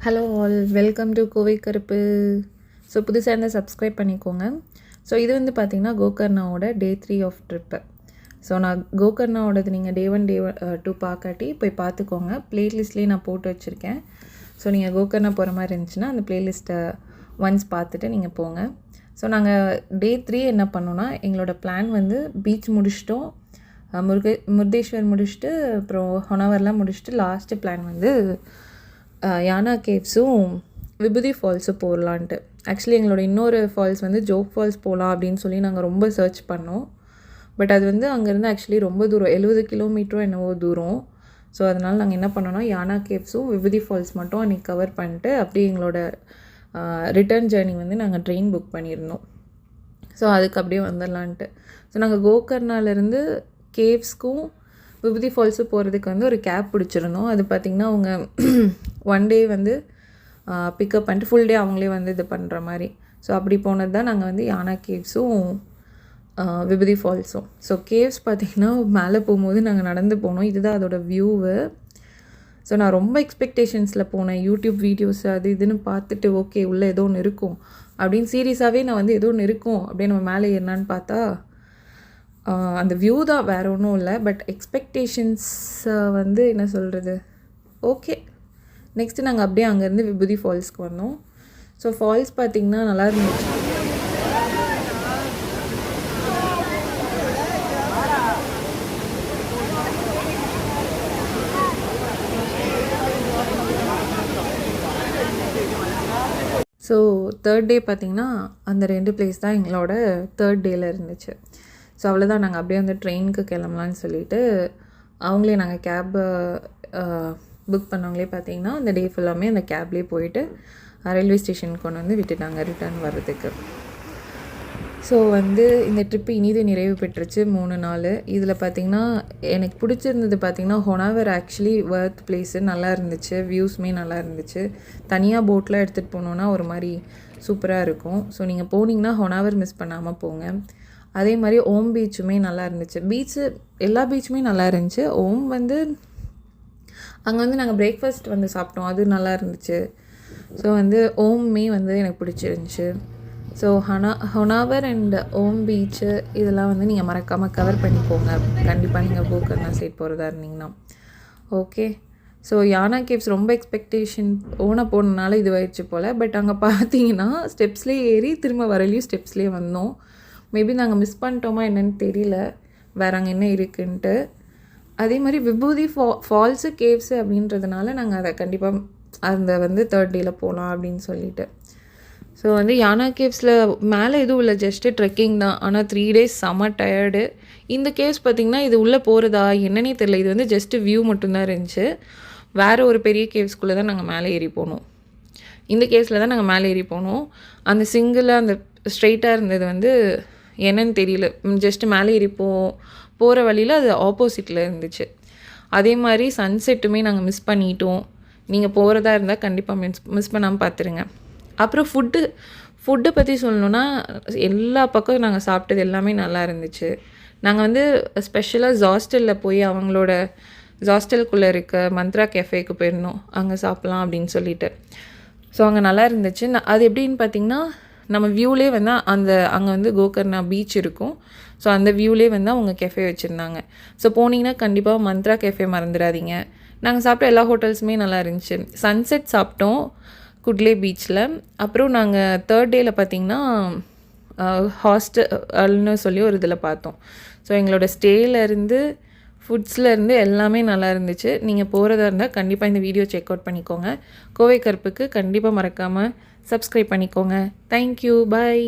Hello all, welcome to Kovai கருப்பு. So புதுசாக இருந்தால் சப்ஸ்கிரைப் பண்ணிக்கோங்க. ஸோ இது வந்து பார்த்திங்கன்னா கோகர்ணாவோட டே 3 ஆஃப் ட்ரிப்பு. ஸோ நான் கோகர்ணாவோடது நீங்கள் டே 1 டே 2 பார்க்காட்டி போய் பார்த்துக்கோங்க. ப்ளேலிஸ்ட்லேயே நான் போட்டு வச்சுருக்கேன். ஸோ நீங்கள் கோகர்ணா போகிற மாதிரி இருந்துச்சுன்னா அந்த ப்ளேலிஸ்ட்டை ஒன்ஸ் பார்த்துட்டு நீங்கள் போங்க. ஸோ நாங்கள் டே 3 என்ன பண்ணோன்னா, எங்களோட பிளான் வந்து பீச் முடிச்சிட்டோம், முருதேஸ்வர் முடிச்சுட்டு அப்புறம் ஹொனாவர்லாம் முடிச்சுட்டு லாஸ்ட்டு பிளான் வந்து யானா கேவ்ஸும் விபூதி ஃபால்ஸும் போகலான்ட்டு. ஆக்சுவலி எங்களோட இன்னொரு ஃபால்ஸ் வந்து ஜோக் ஃபால்ஸ் போகலாம் அப்படின்னு சொல்லி நாங்கள் ரொம்ப சர்ச் பண்ணோம். பட் அது வந்து அங்கேருந்து ஆக்சுவலி ரொம்ப தூரம், 70 கிலோமீட்டரும் என்னவோ தூரம். ஸோ அதனால் நாங்கள் என்ன பண்ணோன்னா, யானா கேவ்ஸும் விபூதி ஃபால்ஸ் மட்டும் அன்றைக்கி கவர் பண்ணிட்டு அப்படியே எங்களோட ரிட்டர்ன் ஜேர்னி வந்து நாங்கள் ட்ரெயின் புக் பண்ணியிருந்தோம். ஸோ அதுக்கு அப்படியே வந்துடலான்ட்டு. ஸோ நாங்கள் கோகர்ணாலேருந்து கேவ்ஸ்க்கும் விபூதி ஃபால்ஸு போகிறதுக்கு வந்து ஒரு கேப் பிடிச்சிருந்தோம். அது பார்த்திங்கன்னா அவங்க 1 டே வந்து பிக்கப் பண்ணிட்டு ஃபுல் டே அவங்களே வந்து இது பண்ணுற மாதிரி. ஸோ அப்படி போனது தான் நாங்கள் வந்து யானா கேவ்ஸும் விபூதி ஃபால்ஸும். ஸோ கேவ்ஸ் பார்த்திங்கன்னா மேலே போகும்போது நாங்கள் நடந்து போனோம். இதுதான் அதோடய வியூவு. ஸோ நான் ரொம்ப எக்ஸ்பெக்டேஷன்ஸில் போனேன். யூடியூப் வீடியோஸ் அது இதுன்னு பார்த்துட்டு ஓகே உள்ளே ஏதோ ஒன்று இருக்கும் அப்படின்னு சீரியஸாகவே நான் வந்து ஏதோ ஒன்று இருக்கும் அப்படின்னு நம்ம மேலே ஏறினான்னு பார்த்தா அந்த வியூ தான், வேறு ஒன்றும் இல்லை. பட் எக்ஸ்பெக்டேஷன்ஸ் வந்து என்ன சொல்கிறது, ஓகே. நெக்ஸ்ட்டு நாங்கள் அப்படியே அங்கேருந்து விபூதி ஃபால்ஸ்க்கு வந்தோம். ஸோ ஃபால்ஸ் பார்த்திங்கன்னா நல்லா இருந்துச்சு. ஸோ 3rd டே பார்த்திங்கன்னா அந்த 2 பிளேஸ் தான் எங்களோட 3rd டேயில் இருந்துச்சு. ஸோ அவ்வளோதான், நாங்கள் அப்படியே வந்து ட்ரெயினுக்கு கிளம்பலான்னு சொல்லிவிட்டு அவங்களே நாங்கள் கேபை புக் பண்ணவங்களே பார்த்திங்கன்னா அந்த டே ஃபுல்லாமே அந்த கேப்லேயே போயிட்டு ரயில்வே ஸ்டேஷனுக்கு கொண்டு வந்து விட்டுட்டாங்க ரிட்டர்ன் வர்றதுக்கு. ஸோ வந்து இந்த ட்ரிப்பு இனிது நிறைவு பெற்றுச்சு 3 நாள். இதில் பார்த்திங்கன்னா எனக்கு பிடிச்சிருந்தது பார்த்திங்கன்னா ஹொனாவர் ஆக்சுவலி வர்த் பிளேஸு, நல்லா இருந்துச்சு, வியூஸுமே நல்லா இருந்துச்சு. தனியாக போட்லாம் எடுத்துகிட்டு போனோன்னா ஒரு மாதிரி சூப்பராக இருக்கும். ஸோ நீங்கள் போனீங்கன்னா ஹொனாவர் மிஸ் பண்ணாமல் போங்க. அதே மாதிரி ஓம் பீச்சுமே நல்லா இருந்துச்சு. பீச்சு எல்லா பீச்சுமே நல்லா இருந்துச்சு. ஓம் வந்து அங்கே வந்து நாங்கள் பிரேக்ஃபாஸ்ட் வந்து சாப்பிட்டோம், அது நல்லா இருந்துச்சு. ஸோ வந்து ஓம்மே வந்து எனக்கு பிடிச்சிருந்துச்சு. ஸோ ஹொனாவர் அண்ட் ஓம் பீச்சு இதெல்லாம் வந்து நீங்கள் மறக்காமல் கவர் பண்ணிக்கோங்க கண்டிப்பாக நீங்கள் கோகர்ணா சைட் போகிறதா இருந்தீங்கன்னா. ஓகே. ஸோ யானா கேவ்ஸ் ரொம்ப எக்ஸ்பெக்டேஷன் போனனால இதுவாயிடுச்சு போல். பட் அங்கே பார்த்தீங்கன்னா ஸ்டெப்ஸ்லேயே ஏறி திரும்ப வரலையும் ஸ்டெப்ஸ்லேயே வந்தோம். மேபி நாங்கள் மிஸ் பண்ணிட்டோமா என்னென்னு தெரியல, வேறு அங்கே என்ன இருக்குன்ட்டு. அதே மாதிரி விபூதி ஃபால்ஸு கேவ்ஸு அப்படின்றதுனால நாங்கள் அதை கண்டிப்பாக அந்த வந்து 3rd டேயில் போகலாம் அப்படின்னு சொல்லிட்டு. ஸோ வந்து யானா கேவ்ஸில் மேலே எதுவும் இல்லை, ஜஸ்ட்டு ட்ரெக்கிங் தான். ஆனால் 3 டேஸ் செம்ம டயர்டு. இந்த கேவ்ஸ் பார்த்திங்கன்னா இது உள்ளே போகிறதா என்னன்னே தெரியல, இது வந்து ஜஸ்ட்டு வியூ மட்டும்தான் இருந்துச்சு. வேறு ஒரு பெரிய கேவ்ஸ்குள்ளே தான் நாங்கள் மேலே ஏறி போனோம். இந்த கேவ்ஸில் தான் நாங்கள் மேலே ஏறி போனோம். அந்த சிங்கிளாக அந்த ஸ்ட்ரெயிட்டாக இருந்தது வந்து என்னன்னு தெரியல, ஜஸ்ட்டு மேலே ஏறி போகிற வழியில் அது ஆப்போசிட்டில் இருந்துச்சு. அதே மாதிரி சன்செட்டுமே நாங்கள் மிஸ் பண்ணிட்டோம். நீங்கள் போகிறதா இருந்தால் கண்டிப்பாக மிஸ் பண்ணாமல் பார்த்துருங்க. அப்புறம் ஃபுட்டு பற்றி சொல்லணுன்னா எல்லா பக்கம் நாங்கள் சாப்பிட்டது எல்லாமே நல்லா இருந்துச்சு. நாங்கள் வந்து ஸ்பெஷலாக ஜாஸ்டலில் போய் அவங்களோட ஜாஸ்டலுக்குள்ளே இருக்க மந்த்ரா கேஃபேக்கு போயிருந்தோம், அங்கே சாப்பிட்லாம் அப்படின்னு சொல்லிட்டு. ஸோ அங்கே நல்லா இருந்துச்சு. அது எப்படின்னு பார்த்திங்கன்னா நம்ம வியூலே வந்து அங்கே வந்து கோகர்ணா பீச் இருக்கும். ஸோ அந்த வியூலே வந்து அவங்க கெஃபே வச்சுருந்தாங்க. ஸோ போனீங்கன்னா கண்டிப்பாக மந்த்ரா கெஃபே மறந்துடாதீங்க. நாங்கள் சாப்பிட்ட எல்லா ஹோட்டல்ஸுமே நல்லா இருந்துச்சு. சன்செட் சாப்பிட்டோம் குட்லே பீச்சில். அப்புறம் நாங்கள் 3rd டேயில் பார்த்திங்கன்னா ஹாஸ்டல்னு சொல்லி ஒரு இதில் பார்த்தோம். ஸோ எங்களோட ஸ்டேலேருந்து ஃபுட்ஸ்லேருந்து எல்லாமே நல்லா இருந்துச்சு. நீங்கள் போகிறதா இருந்தால் கண்டிப்பாக இந்த வீடியோ செக் அவுட் பண்ணிக்கோங்க. கோவை கருப்புக்கு கண்டிப்பாக மறக்காமல் சப்ஸ்கிரைப் பண்ணிக்கோங்க. தேங்க்யூ, பாய்.